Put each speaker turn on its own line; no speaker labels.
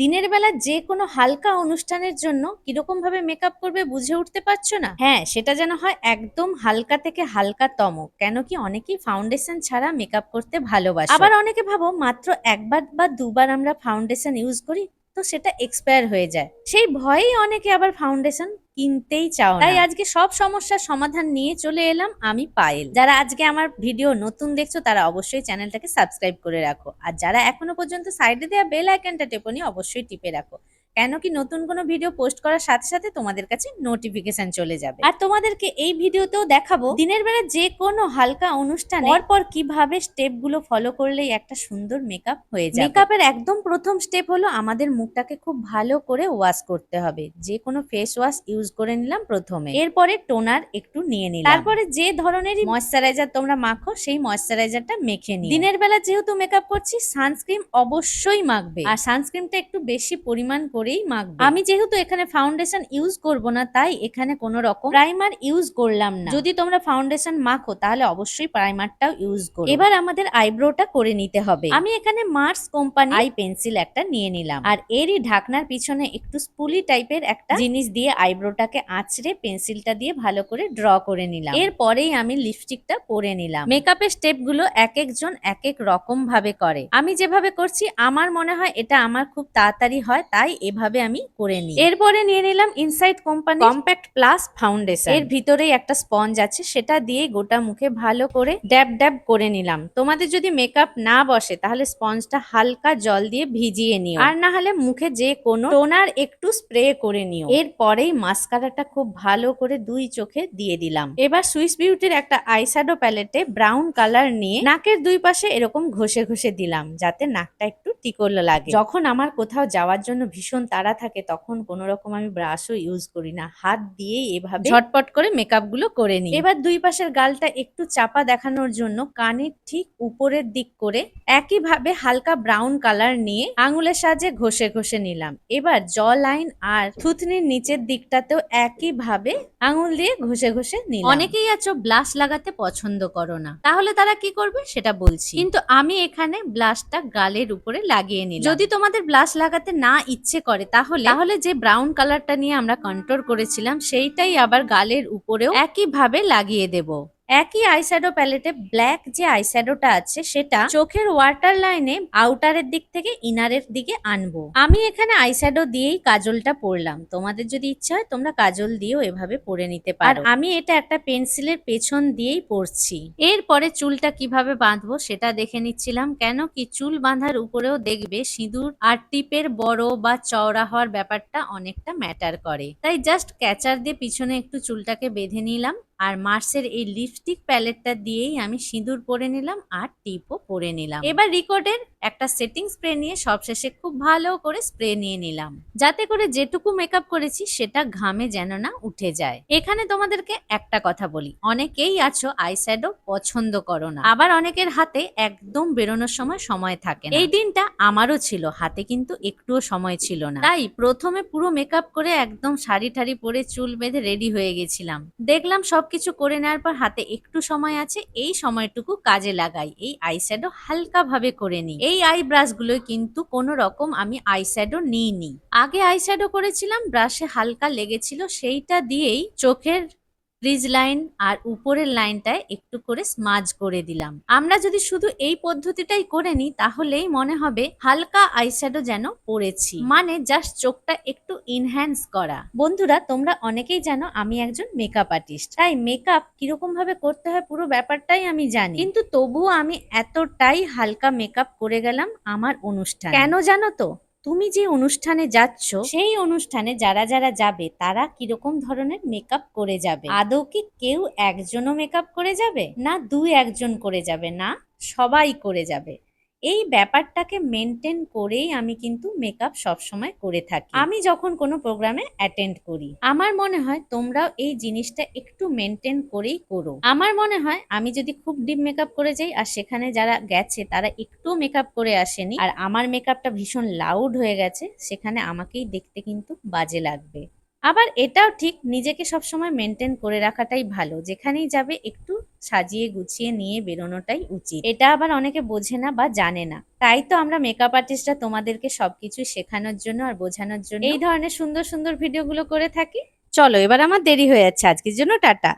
দিনের বেলা যে কোনো হালকা অনুষ্ঠানের জন্য কিরকম ভাবে মেকআপ করবে বুঝে উঠতে পারছো না? হ্যাঁ, সেটা যেন হয় একদম হালকা থেকে হালকাতম। কেন কি অনেকেই ফাউন্ডেশন ছাড়া মেকআপ করতে ভালোবাসে, আবার অনেকে ভাবো মাত্র একবার বা দুবার আমরা ফাউন্ডেশন ইউজ করি তো সেটা এক্সপায়ার হয়ে যায়, সেই ভয়েই অনেকে আবার ফাউন্ডেশন কিনতেই চাও না। তাই আজকে সব সমস্যার সমাধান নিয়ে চলে এলাম আমি, পায়েল। যারা আজকে আমার ভিডিও নতুন দেখছো তারা অবশ্যই চ্যানেলটাকে সাবস্ক্রাইব করে রাখো, আর যারা এখনো পর্যন্ত সাইডে দেওয়া বেল আইকনটা টেপোনি অবশ্যই টিপে রাখো। কেন কি নতুন কোনো ভিডিও পোস্ট করার সাথে সাথে তোমাদের কাছে নোটিফিকেশন চলে যাবে। আর তোমাদেরকে এই ভিডিওতেও দেখাবো দিনের বেলা যে কোনো হালকা অনুষ্ঠানে পর কিভাবে স্টেপ গুলো ফলো করলেই একটা সুন্দর মেকআপ হয়ে যায়। মেকআপের একদম প্রথম স্টেপ হলো আমাদের মুখটাকে খুব ভালো করে ওয়াশ করতে হবে। যে কোনো ফেস ওয়াশ ইউজ করে নিলাম প্রথমে, এরপরে টোনার একটু নিয়ে নিলাম, তারপরে যে ধরনেরই ময়শ্চারাইজার তোমরা মাখো সেই ময়শ্চারাইজারটা মেখে নিও। দিনের বেলা যেহেতু মেকআপ করছি সানস্ক্রিন অবশ্যই মাখবে, আর সানস্ক্রিনটা একটু বেশি পরিমাণ করেই মাখবে। আমি যেহেতু এখানে ফাউন্ডেশন ইউজ করব না তাই এখানে কোনো রকম প্রাইমার ইউজ করলাম না। যদি তোমরা ফাউন্ডেশন মাখো তাহলে অবশ্যই প্রাইমারটাও ইউজ করো। এবার আমাদের আইব্রোটা করে নিতে হবে। আমি এখানে মার্স কোম্পানি আই পেন্সিল একটা নিয়ে নিলাম, আর এরই ঢাকনার পিছনে একটু স্পুলি টাইপের একটা জিনিস দিয়ে আইব্রোটাকে আঁচড়ে পেন্সিলটা দিয়ে ভালো করে ড্র করে নিলাম। এরপরেই আমি লিপস্টিকটা পরে নিলাম। মেকআপের স্টেপ গুলো এক একজন এক এক রকম ভাবে করে, আমি যেভাবে করছি আমার মনে হয় এটা আমার খুব তাড়াতাড়ি হয় তাই এভাবে আমি করে নিই। এরপরে নিয়ে নিলাম inside company compact plus foundation. এর ভিতরেই একটা স্পঞ্জ আছে, সেটা দিয়ে গোটা মুখে ভালো করে ড্যাব ড্যাব করে নিলাম। তোমাদের যদি মেকআপ না বসে তাহলে স্পঞ্জটা হালকা জল দিয়ে ভিজিয়ে নিও, আর না হলে মুখে যে কোনো টোনার একটু স্প্রে করে নিও। এরপরেই মাস্কারাটা খুব ভালো করে দুই চোখে দিয়ে দিলাম। এবার সুইস বিউটির একটা আইশ্যাডো প্যালেটে ব্রাউন কালার নিয়ে নাকের দুই পাশে এরকম ঘষে ঘষে দিলাম যাতে নাকটা একটু টিকলো লাগে। যখন আমার কোথাও যাওয়ার জন্য ভীষণ তাড়া থাকে তখন কোনো রকম আমি ব্রাশও ইউজ করি না, হাত দিয়েই এভাবে ঝটপট করে মেকআপ গুলো করে নিই। এবার দুই পাশের গালটা একটু চাপা দেখানোর জন্য কানের ঠিক উপরের দিক করে একইভাবে হালকা ব্রাউন কালার নিয়ে আঙুলের সাহায্যে ঘষে ঘষে নিলাম। এবার জ লাইন আর থুতনির নিচের দিকটাতেও একইভাবে আঙুল দিয়ে ঘষে ঘষে নিলাম। অনেকেই আছো ব্লাশ লাগাতে পছন্দ করো না, তাহলে তারা কি করবে সেটা বলছি, কিন্তু আমি এখানে ব্লাশটা গালের উপরে লাগিয়ে নিলাম। যদি তোমাদের ব্লাশ লাগাতে না ইচ্ছে করে তাহলে যে ব্রাউন কালারটা নিয়ে আমরা কন্ট্রোল করেছিলাম সেইটাই আবার গালের উপরেও একইভাবে লাগিয়ে দেব। একই আইশ্যাডো প্যালেটে ব্ল্যাক যে আইশ্যাডোটা আছে সেটা চোখের ওয়াটার লাইনে আউটারের দিক থেকে ইনারের দিকে আনবো। আমি এখানে আইশ্যাডো দিয়েই কাজলটা পরলাম, তোমাদের যদি ইচ্ছা হয় তোমরা কাজল দিয়েও এভাবে পরে নিতে পারো। আর আমি এটা একটা পেন্সিলের পেছন দিয়েই পরছি। এরপরে চুলটা কিভাবে বাঁধবো সেটা দেখে নিচ্ছিলাম, কেন কি চুল বাঁধার উপরেও দেখবে সিঁদুর আর টিপের বড় বা চওড়া হওয়ার ব্যাপারটা অনেকটা ম্যাটার করে। তাই জাস্ট ক্যাচার দিয়ে পিছনে একটু চুলটাকে বেঁধে নিলাম, আর মার্সের এই লিপস্টিক প্যালেটটা দিয়েই আমি সিঁদুর পরে নিলাম আর টিপও পরে নিলাম। এবার রিকোডের একটা সেটিং স্প্রে নিয়ে সবশেষে খুব ভালো করে স্প্রে নিয়ে নিলাম, যাতে করে যেটুকু মেকআপ করেছি সেটা ঘামে যেন না উঠে যায়। এখানে তোমাদেরকে একটা কথা বলি, অনেকেই আছো আইশ্যাডো পছন্দ করো না, আবার অনেকের হাতে একদম বেরোনোর সময় থাকে না। এই দিনটা আমারও ছিল, হাতে কিন্তু একটুও সময় ছিল না, তাই প্রথমে পুরো মেকআপ করে একদম শাড়ি ঠাড়ি পরে চুল বেঁধে রেডি হয়ে গেছিলাম। দেখলাম সবকিছু করে নেওয়ার পর হাতে একটু সময় আছে, এই সময়টুকু কাজে লাগাই, এই আইশ্যাডো হালকা ভাবে করে নিই। এই আই ব্রাশ গুলো কিন্তু কোনো রকম আমি আইশ্যাডো নিইনি, আগে আইশ্যাডো করেছিলাম ব্রাশে হালকা লেগেছিল সেইটা দিয়েই চোখের রিজ লাইন আর উপরের লাইনটায় একটু করে স্মাজ করে দিলাম। আমরা যদি শুধু এই পদ্ধতিটাই করে নিই তাহলেই মনে হবে হালকা আইশ্যাডো যেন পরেছি, মানে জাস্ট চোখটা একটু ইনহ্যান্স করা। বন্ধুরা তোমরা অনেকেই জানো আমি একজন মেকআপ আর্টিস্ট, তাই মেকআপ কিরকম ভাবে করতে হয় পুরো ব্যাপারটাই আমি জানি, কিন্তু তবুও আমি এতটাই হালকা মেকআপ করে গেলাম আমার অনুষ্ঠান। কেন জানো তো? তুমি যে অনুষ্ঠানে যাচ্ছ সেই অনুষ্ঠানে যারা যারা যাবে তারা কিরকম ধরনের মেকআপ করে যাবে? আদৌ কি কেউ একজনও মেকআপ করে যাবে না, দুই একজন করে যাবে না, সবাই করে যাবে? এই ব্যাপারটাকে মেনটেন করেই আমি কিন্তু মেকআপ সবসময় করে থাকি আমি যখন কোনো প্রোগ্রামে অ্যাটেন্ড করি। আমার মনে হয় তোমরাও এই জিনিসটা একটু মেনটেন করেই করো। আমার মনে হয় আমি যদি খুব ডিপ মেকআপ করে যাই আর সেখানে যারা গেছে তারা একটু মেকআপ করে আসেনি আর আমার মেকআপটা ভীষণ লাউড হয়ে গেছে, সেখানে আমাকেই দেখতে কিন্তু বাজে লাগবে। আবার এটাও ঠিক, নিজেকে সবসময় মেনটেন করে রাখাটাই ভালো, যেখানেই যাবে একটু সাজিয়ে গুছিয়ে নিয়ে বেরোনোটাই উচিত। এটা আবার অনেকে বোঝে না বা জানে না, তাই তো আমরা মেকআপ আর্টিস্টরা তোমাদেরকে সবকিছু শেখানোর জন্য আর বোঝানোর জন্য এই ধরনের সুন্দর সুন্দর ভিডিওগুলো করে থাকি। চলো, এবার আমার দেরি হয়ে যাচ্ছে, আজকের জন্য টাটা।